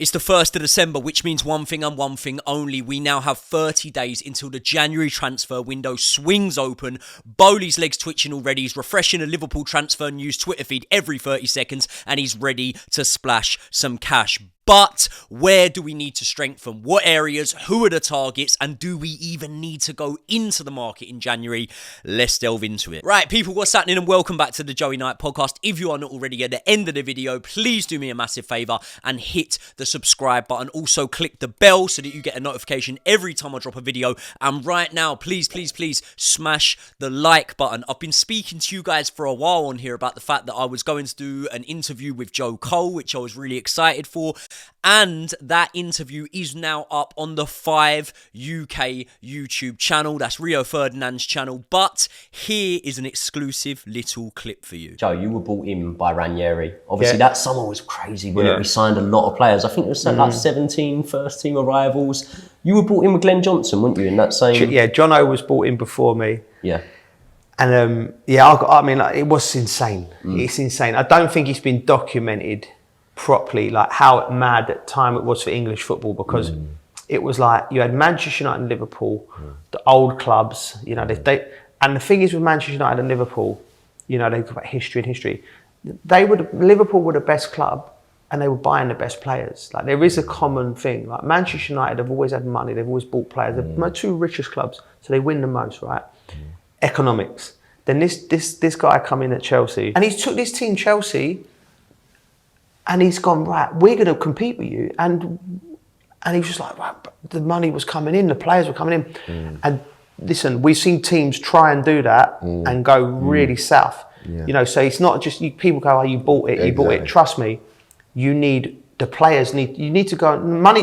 It's the 1st of December, which means one thing and one thing only. We now have 30 days until the January transfer window swings open. Bowley's legs twitching already. He's refreshing a Liverpool transfer news Twitter feed every 30 seconds, and he's ready to splash some cash. But where do we need to strengthen? What areas? Who are the targets? And do we even need to go into the market in January? Let's delve into it. Right, people, what's happening? And welcome back to the Joey Knight podcast. If you are not already at the end of the video, please do me a massive favour and hit the subscribe button. Also, click the bell so that you get a notification every time I drop a video. And right now, please smash the like button. I've been speaking to you guys for a while on here about the fact that I was going to do an interview with Joe Cole, which I was really excited for. And that interview is now up on the 5 UK YouTube channel. That's Rio Ferdinand's channel. But here is an exclusive little clip for you. Joe, you were brought in by Ranieri. Obviously, that summer was crazy, wasn't it? We signed a lot of players. I think it was like 17 first team arrivals. You were brought in with Glenn Johnson, weren't you, in that same... Yeah, Jono was brought in before me. Yeah. And I mean, like, it was insane. It's insane. I don't think it's been documented properly, like how mad at time it was for English football, because it was like you had Manchester United and Liverpool, the old clubs, you know, they and the thing is with Manchester United and Liverpool, you know, they talk about history. Liverpool were the best club and they were buying the best players. Like there is a common thing. Like Manchester United have always had money, they've always bought players. They're my two richest clubs, so they win the most, right? Economics. Then this guy come in at Chelsea and he took this team Chelsea. And he's gone, right, we're going to compete with you. And he was just like, right, the money was coming in, the players were coming in. And listen, we've seen teams try and do that and go really south. Yeah. You know, so it's not just, people go, oh, you bought it, you bought it. Trust me, you need to go, money,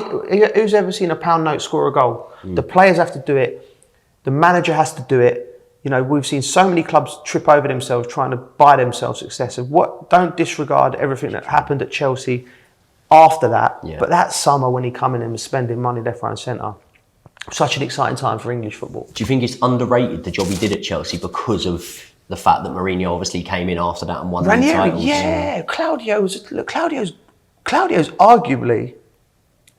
who's ever seen a pound note score a goal? The players have to do it. The manager has to do it. You know, we've seen so many clubs trip over themselves trying to buy themselves success. Don't disregard everything that happened at Chelsea after that. Yeah. But that summer when he come in and was spending money left, right and centre, such an exciting time for English football. Do you think it's underrated, the job he did at Chelsea, because of the fact that Mourinho obviously came in after that and won the titles? Yeah, Claudio's arguably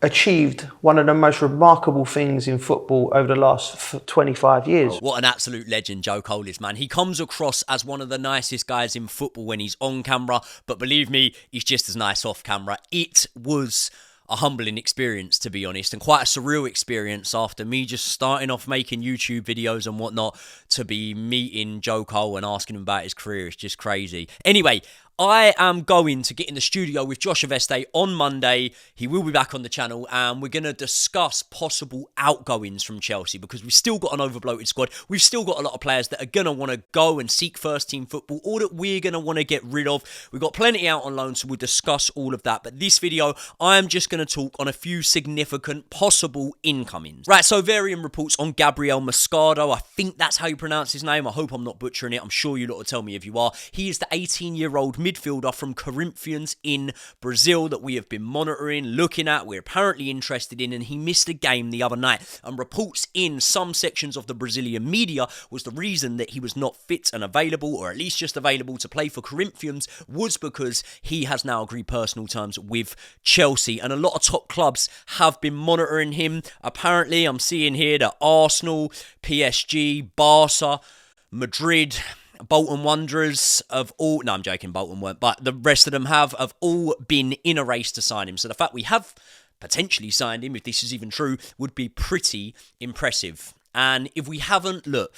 achieved one of the most remarkable things in football over the last 25 years. What an absolute legend Joe Cole is, man. He comes across as one of the nicest guys in football when he's on camera, but believe me, he's just as nice off camera. It was a humbling experience, to be honest, and quite a surreal experience after me just starting off making YouTube videos and whatnot to be meeting Joe Cole and asking him about his career. It's just crazy. Anyway, I am going to get in the studio with Josh Aveste on Monday. He will be back on the channel and we're going to discuss possible outgoings from Chelsea because we've still got an overbloated squad. We've still got a lot of players that are going to want to go and seek first team football or that we're going to want to get rid of. We've got plenty out on loan, so we'll discuss all of that. But this video, I am just going to talk on a few significant possible incomings. Right, so varying reports on Gabriel Moscardo. I think that's how you pronounce his name. I hope I'm not butchering it. I'm sure you lot will tell me if you are. He is the 18-year-old midfielder from Corinthians in Brazil that we have been monitoring, looking at, we're apparently interested in, and he missed a game the other night. And reports in some sections of the Brazilian media was the reason that he was not fit and available, or at least just available to play for Corinthians, was because he has now agreed personal terms with Chelsea. And a lot of top clubs have been monitoring him. Apparently, I'm seeing here that Arsenal, PSG, Barca, Madrid, Bolton Wanderers of all... No, I'm joking, Bolton weren't. But the rest of them have all been in a race to sign him. So the fact we have potentially signed him, if this is even true, would be pretty impressive. And if we haven't, look...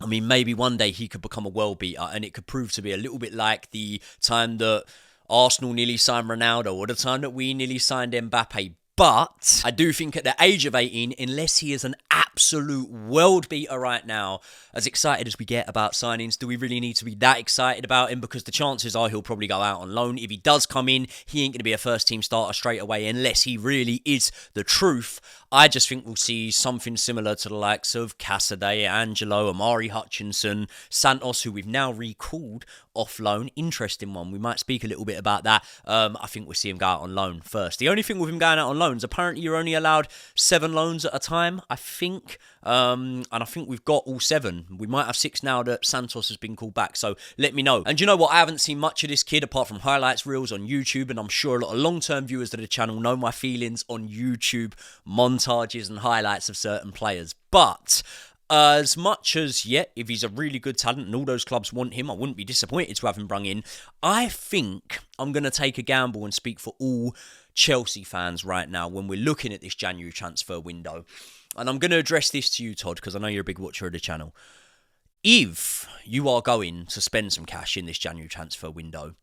I mean, maybe one day he could become a world beater and it could prove to be a little bit like the time that Arsenal nearly signed Ronaldo or the time that we nearly signed Mbappe. But I do think at the age of 18, unless he is an absolute world beater right now, as excited as we get about signings, do we really need to be that excited about him? Because the chances are he'll probably go out on loan. If he does come in, he ain't going to be a first team starter straight away unless he really is the truth. I just think we'll see something similar to the likes of Cassidy, Angelo, Amari Hutchinson, Santos, who we've now recalled off loan. Interesting one. We might speak a little bit about that. I think we'll see him go out on loan first. The only thing with him going out on loans, apparently you're only allowed 7 loans at a time, I think. And I think we've got all 7. We might have 6 now that Santos has been called back. So let me know. And you know what? I haven't seen much of this kid apart from highlights reels on YouTube. And I'm sure a lot of long-term viewers of the channel know my feelings on YouTube montages and highlights of certain players. But as much as, if he's a really good talent and all those clubs want him, I wouldn't be disappointed to have him brung in. I think I'm going to take a gamble and speak for all Chelsea fans right now when we're looking at this January transfer window. And I'm going to address this to you, Todd, because I know you're a big watcher of the channel. If you are going to spend some cash in this January transfer window,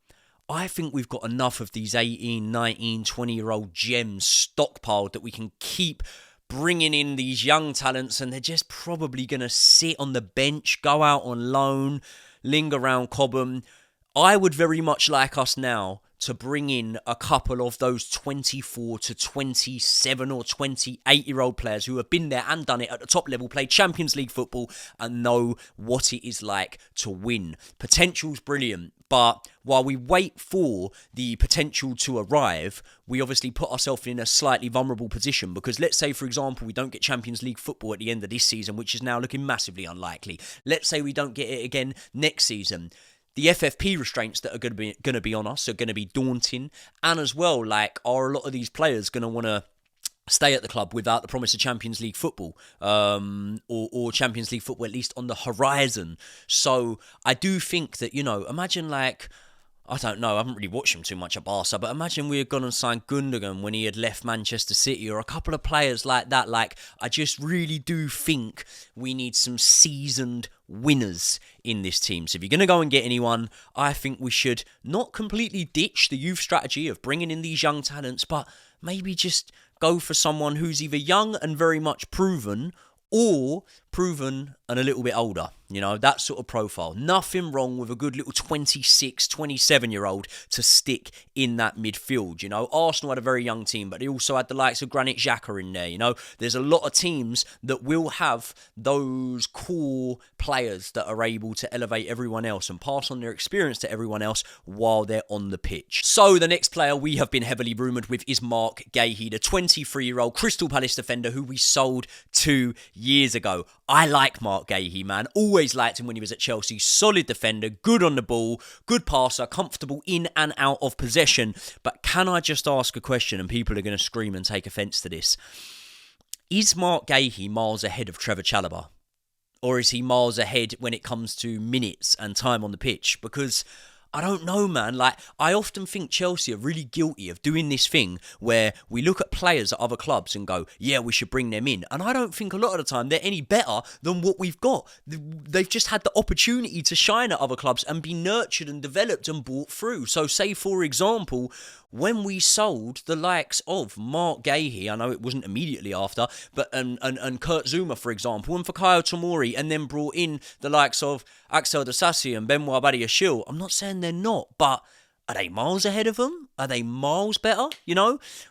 I think we've got enough of these 18, 19, 20-year-old gems stockpiled that we can keep bringing in these young talents, and they're just probably going to sit on the bench, go out on loan, linger around Cobham. I would very much like us now to bring in a couple of those 24 to 27 or 28-year-old players who have been there and done it at the top level, played Champions League football and know what it is like to win. Potential's brilliant, but while we wait for the potential to arrive, we obviously put ourselves in a slightly vulnerable position because let's say, for example, we don't get Champions League football at the end of this season, which is now looking massively unlikely. Let's say we don't get it again next season. The FFP restraints that are going to be on us are going to be daunting. And as well, are a lot of these players going to want to stay at the club without the promise of Champions League football or Champions League football at least on the horizon? So I do think that, imagine I don't know, I haven't really watched him too much at Barca, but imagine we had gone and signed Gundogan when he had left Manchester City, or a couple of players like that. I just really do think we need some seasoned winners in this team. So if you're going to go and get anyone, I think we should not completely ditch the youth strategy of bringing in these young talents, but maybe just go for someone who's either young and very much proven, or proven and a little bit older. That sort of profile. Nothing wrong with a good little 26, 27-year-old to stick in that midfield. Arsenal had a very young team, but they also had the likes of Granit Xhaka in there. There's a lot of teams that will have those core players that are able to elevate everyone else and pass on their experience to everyone else while they're on the pitch. So the next player we have been heavily rumoured with is Marc Guehi, the 23-year-old Crystal Palace defender who we sold 2 years ago. I like Marc Guehi, man. Always liked him when he was at Chelsea. Solid defender, good on the ball, good passer, comfortable in and out of possession. But can I just ask a question, and people are going to scream and take offence to this? Is Marc Guehi miles ahead of Trevor Chalobah? Or is he miles ahead when it comes to minutes and time on the pitch? Because I don't know, man. I often think Chelsea are really guilty of doing this thing where we look at players at other clubs and go, yeah, we should bring them in. And I don't think a lot of the time they're any better than what we've got. They've just had the opportunity to shine at other clubs and be nurtured and developed and brought through. So say, for example, when we sold the likes of Marc Guehi, I know it wasn't immediately after, but and Kurt Zouma, for example, and Fikayo Tomori, and then brought in the likes of Axel Disasi and Benoit Badiashile. I'm not saying they're not, but are they miles ahead of them? Are they miles better?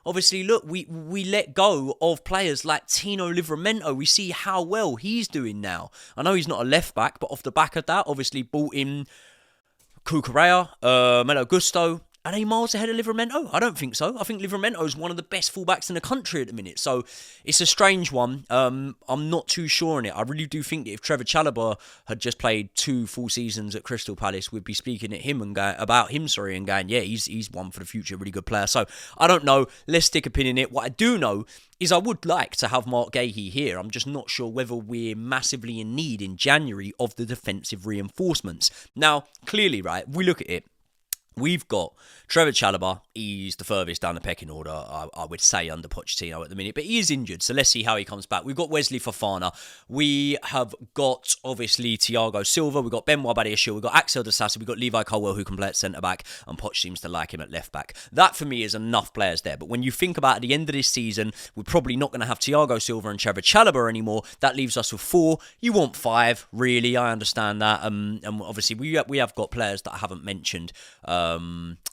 Obviously, look, we let go of players like Tino Livramento. We see how well he's doing now. I know he's not a left back, but off the back of that, obviously brought in Cucurella, Melo Gusto. Are they miles ahead of Livramento? I don't think so. I think Livramento is one of the best fullbacks in the country at the minute. So it's a strange one. I'm not too sure on it. I really do think that if Trevor Chalobah had just played 2 full seasons at Crystal Palace, we'd be speaking at him and going, yeah, he's one for the future, really good player. So I don't know. Let's stick a pin in it. What I do know is I would like to have Marc Guehi here. I'm just not sure whether we're massively in need in January of the defensive reinforcements. Now, clearly, right, if we look at it, we've got Trevor Chalobah. He's the furthest down the pecking order, I would say, under Pochettino at the minute. But he is injured, so let's see how he comes back. We've got Wesley Fofana. We have got, obviously, Thiago Silva. We've got Benoit Badiashile. We've got Axel Disasi. We've got Levi Colwell, who can play at centre-back. And Poch seems to like him at left-back. That, for me, is enough players there. But when you think about at the end of this season, we're probably not going to have Thiago Silva and Trevor Chalobah anymore. That leaves us with 4. You want 5, really. I understand that. And obviously, we have got players that I haven't mentioned,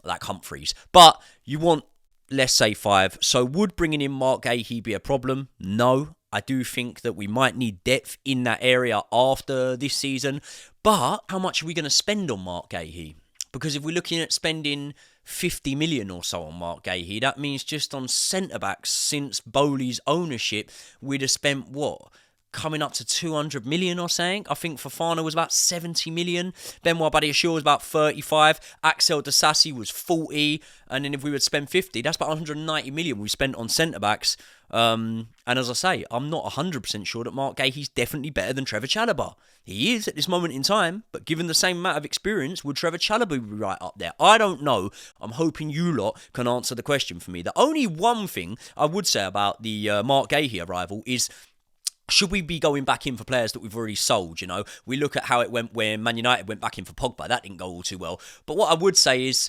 like Humphreys. But you want let's say 5. So would bringing in Mark Guehi be a problem? No. I do think that we might need depth in that area after this season. But how much are we going to spend on Mark Guehi? Because if we're looking at spending 50 million or so on Mark Guehi, that means just on centre-backs since Bowley's ownership, we'd have spent, coming up to 200 million or something. I think Fofana was about 70 million. Benoit Badiashile was about 35. Axel Disasi was 40. And then if we would spend 50, that's about 190 million we spent on centre-backs. And as I say, I'm not 100% sure that Mark Guehi's definitely better than Trevor Chalobah. He is at this moment in time, but given the same amount of experience, would Trevor Chalobah be right up there? I don't know. I'm hoping you lot can answer the question for me. The only one thing I would say about the Mark Guehi arrival is, should we be going back in for players that we've already sold? You know, we look at how it went when Man United went back in for Pogba. That didn't go all too well. But what I would say is,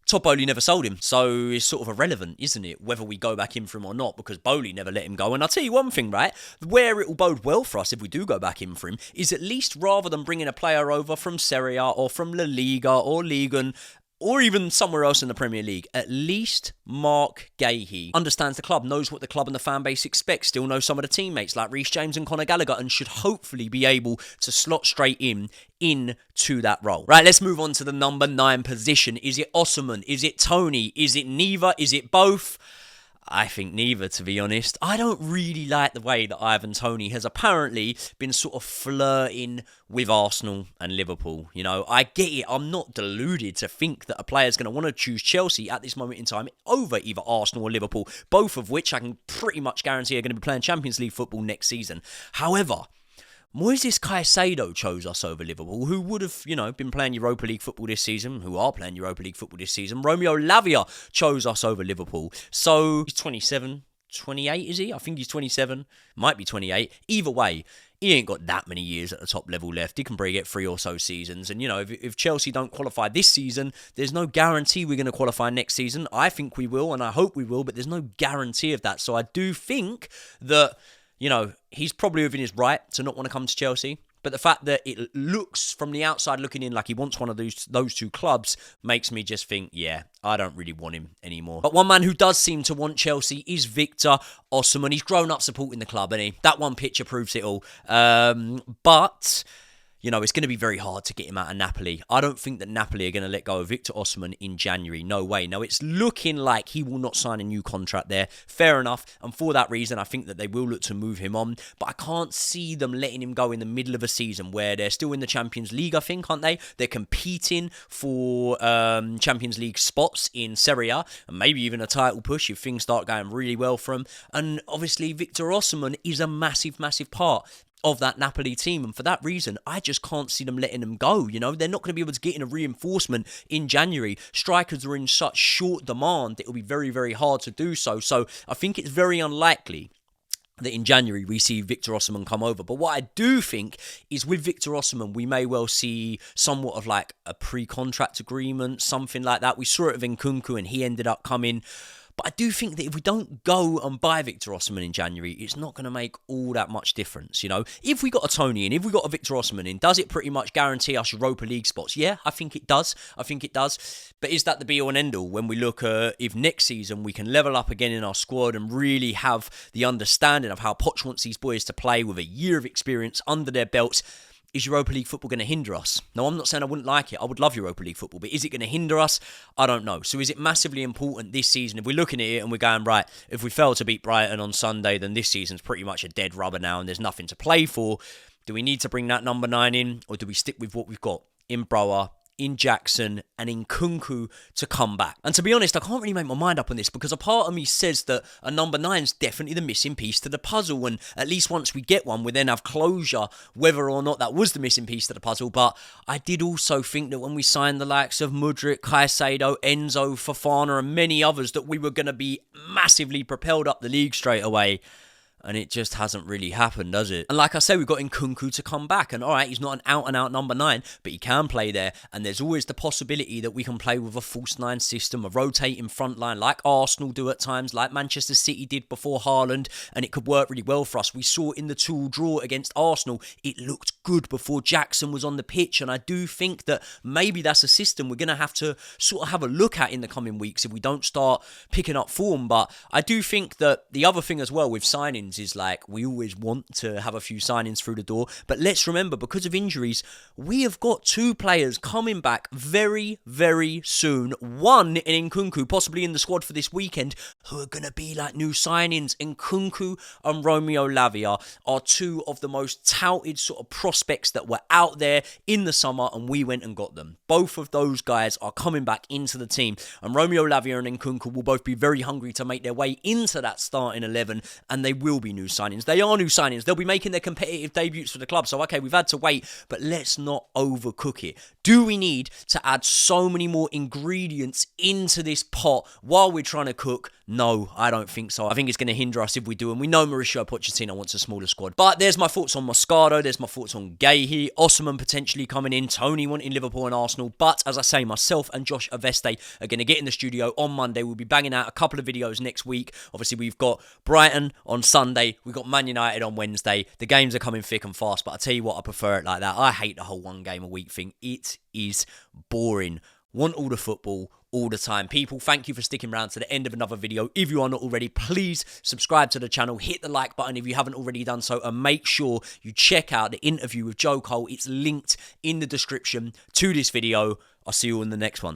Todd Bowley never sold him, so it's sort of irrelevant, isn't it, whether we go back in for him or not, because Bowley never let him go. And I'll tell you one thing, right, where it will bode well for us if we do go back in for him is, at least rather than bringing a player over from Serie A or from La Liga or Ligue 1, or even somewhere else in the Premier League, at least Mark Guehi understands the club, knows what the club and the fan base expects, still knows some of the teammates like Reece James and Conor Gallagher, and should hopefully be able to slot straight into that role. Right, let's move on to the number 9 position. Is it Osimhen? Is it Tony? Is it neither? Is it both? I think neither, to be honest. I don't really like the way that Ivan Toney has apparently been sort of flirting with Arsenal and Liverpool. You know, I get it. I'm not deluded to think that a player's going to want to choose Chelsea at this moment in time over either Arsenal or Liverpool, both of which I can pretty much guarantee are going to be playing Champions League football next season. However, Moises Caicedo chose us over Liverpool, who would have, been playing Europa League football this season, who are playing Europa League football this season. Romeo Lavia chose us over Liverpool. So he's 27, 28, is he? I think he's 27, might be 28. Either way, he ain't got that many years at the top level left. He can probably get 3 or so seasons. And, if Chelsea don't qualify this season, there's no guarantee we're going to qualify next season. I think we will, and I hope we will, but there's no guarantee of that. So I do think that, he's probably within his right to not want to come to Chelsea. But the fact that it looks from the outside looking in like he wants one of those two clubs makes me just think, yeah, I don't really want him anymore. But one man who does seem to want Chelsea is Victor Osimhen. He's grown up supporting the club, and that one picture proves it all. But it's going to be very hard to get him out of Napoli. I don't think that Napoli are going to let go of Victor Osimhen in January. No way. Now, it's looking like he will not sign a new contract there. Fair enough. And for that reason, I think that they will look to move him on. But I can't see them letting him go in the middle of a season where they're still in the Champions League, I think, aren't they? They're competing for Champions League spots in Serie A, and maybe even a title push if things start going really well for them. And obviously, Victor Osimhen is a massive, massive part of that Napoli team, and for that reason I just can't see them letting them go. They're not going to be able to get in a reinforcement in January. Strikers are in such short demand, it'll be very, very hard to do so. So I think it's very unlikely that in January we see Victor Osimhen come over. But what I do think is with Victor Osimhen, we may well see somewhat of like a pre-contract agreement, something like that. We saw it with Nkunku and he ended up coming. But I do think that if we don't go and buy Victor Osimhen in January, it's not going to make all that much difference, If we got a Tony in, if we got a Victor Osimhen in, does it pretty much guarantee us Europa League spots? Yeah, I think it does. But is that the be-all and end-all when we look at if next season we can level up again in our squad and really have the understanding of how Poch wants these boys to play with a year of experience under their belts? Is Europa League football going to hinder us? No, I'm not saying I wouldn't like it. I would love Europa League football. But is it going to hinder us? I don't know. So is it massively important this season? If we're looking at it and we're going, right, if we fail to beat Brighton on Sunday, then this season's pretty much a dead rubber now and there's nothing to play for. Do we need to bring that number 9 in? Or do we stick with what we've got in Brower, in Jackson, and in Nkunku to come back? And to be honest, I can't really make my mind up on this because a part of me says that a number 9 is definitely the missing piece to the puzzle, and at least once we get one, we then have closure whether or not that was the missing piece to the puzzle. But I did also think that when we signed the likes of Mudryk, Caicedo, Enzo, Fofana, and many others, that we were going to be massively propelled up the league straight away. and it just hasn't really happened, does it? And like I say, we've got Nkunku to come back, and all right, he's not an out-and-out number 9, but he can play there, and there's always the possibility that we can play with a false 9 system, a rotating front line like Arsenal do at times, like Manchester City did before Haaland, and it could work really well for us. We saw in the 2-2 draw against Arsenal, it looked good before Jackson was on the pitch, and I do think that maybe that's a system we're going to have to sort of have a look at in the coming weeks if we don't start picking up form. But I do think that the other thing as well with signings is, like, we always want to have a few signings through the door, but let's remember, because of injuries, we have got 2 players coming back very, very soon. One in Nkunku, possibly in the squad for this weekend, who are going to be like new signings. Nkunku and Romeo Lavia are 2 of the most touted sort of prospects that were out there in the summer, and we went and got them. Both of those guys are coming back into the team, and Romeo Lavia and Nkunku will both be very hungry to make their way into that starting 11, and they will be new signings. They are new signings. They'll be making their competitive debuts for the club, so okay, we've had to wait, but let's not overcook it. Do we need to add so many more ingredients into this pot while we're trying to cook? No, I don't think so. I think it's going to hinder us if we do, and we know Mauricio Pochettino wants a smaller squad. But there's my thoughts on Moscardo, there's my thoughts on Guehi, Osimhen potentially coming in, Tony wanting Liverpool and Arsenal. But as I say, myself and Josh Aveste are going to get in the studio on Monday. We'll be banging out a couple of videos next week. Obviously, we've got Brighton on Sunday, we've got Man United on Wednesday. The games are coming thick and fast, but I tell you what, I prefer it like that. I hate the whole one game a week thing. It is boring. Want all the football all the time. People, thank you for sticking around to the end of another video. If you are not already, please subscribe to the channel, hit the like button if you haven't already done so, and make sure you check out the interview with Joe Cole. It's linked in the description to this video. I'll see you in the next one.